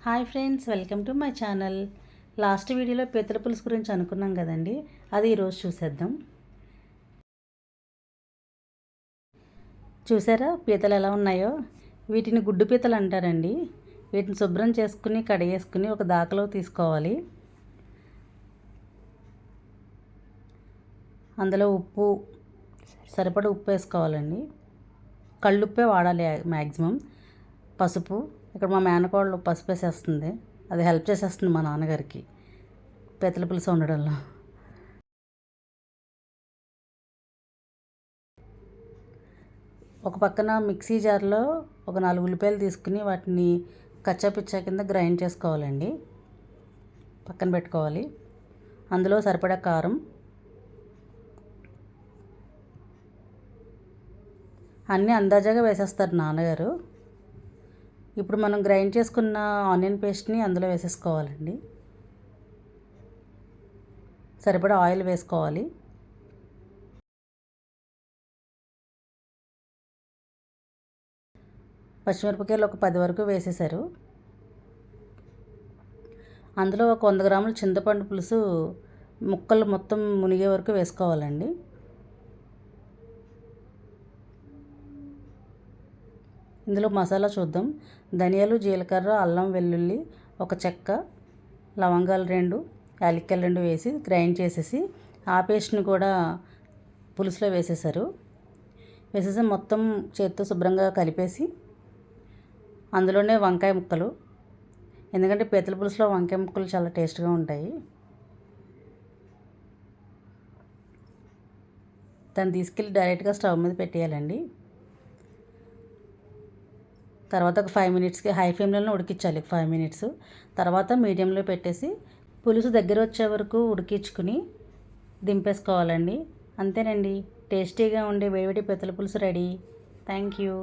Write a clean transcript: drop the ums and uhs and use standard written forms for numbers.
Hi friends, welcome to my channel. Last వీడియోలో పీతల పులుసు గురించి అనుకున్నాం కదండి, అది ఈరోజు చూసేద్దాం. చూసారా పీతలు ఎలా ఉన్నాయో? వీటిని గుడ్డు పీతలు అంటారండి. వీటిని శుభ్రం చేసుకుని కడిగేసుకుని ఒక దాకలో తీసుకోవాలి. అందులో ఉప్పు, సరిపడా ఉప్పు వేసుకోవాలండి. కళ్ళుప్పే వాడాలి మ్యాక్సిమం. పసుపు, ఇక్కడ మా మేనకోడలు పసుపు వేసేస్తుంది, అది హెల్ప్ చేసేస్తుంది మా నాన్నగారికి పీతల పులుసు వండడంలో. ఒక పక్కన మిక్సీ జార్లో ఒక 4 ఉల్లిపాయలు తీసుకుని వాటిని కచ్చాపిచ్చా కింద గ్రైండ్ చేసుకోవాలండి, పక్కన పెట్టుకోవాలి. అందులో సరిపడా కారం, అన్నీ అందాజాగా వేసేస్తారు నాన్నగారు. ఇప్పుడు మనం గ్రైండ్ చేసుకున్న ఆనియన్ పేస్ట్ని అందులో వేసేసుకోవాలండి. సరిపడా ఆయిల్ వేసుకోవాలి. పచ్చిమిరపకాయలు ఒక 10 వరకు వేసేసారు. అందులో ఒక 100 గ్రాముల చింతపండు పులుసు ముక్కలు మొత్తం మునిగే వరకు వేసుకోవాలండి. ఇందులో మసాలా చూద్దాం. ధనియాలు, జీలకర్ర, అల్లం వెల్లుల్లి, ఒక చెక్క, లవంగాలు 2, యాలక్కాయలు 2 వేసి గ్రైండ్ చేసేసి ఆ పేస్ట్ని కూడా పులుసులో వేసేసారు. వేసేసి మొత్తం చేత్తో శుభ్రంగా కలిపేసి అందులోనే వంకాయ ముక్కలు, ఎందుకంటే పీతల పులుసులో వంకాయ ముక్కలు చాలా టేస్ట్గా ఉంటాయి. దాన్ని తీసుకెళ్ళి డైరెక్ట్గా స్టవ్ మీద పెట్టేయాలండి. తర్వాత ఒక 5 మినిట్స్కి హై ఫ్లేమ్లోనే ఉడికించాలి. 5 మినిట్స్ తర్వాత మీడియంలో పెట్టేసి పులుసు దగ్గర వచ్చే వరకు ఉడికించుకుని దింపేసుకోవాలండి. అంతేనండి, టేస్టీగా ఉండే వేడివేడి పీతల పులుసు రెడీ. Thank you.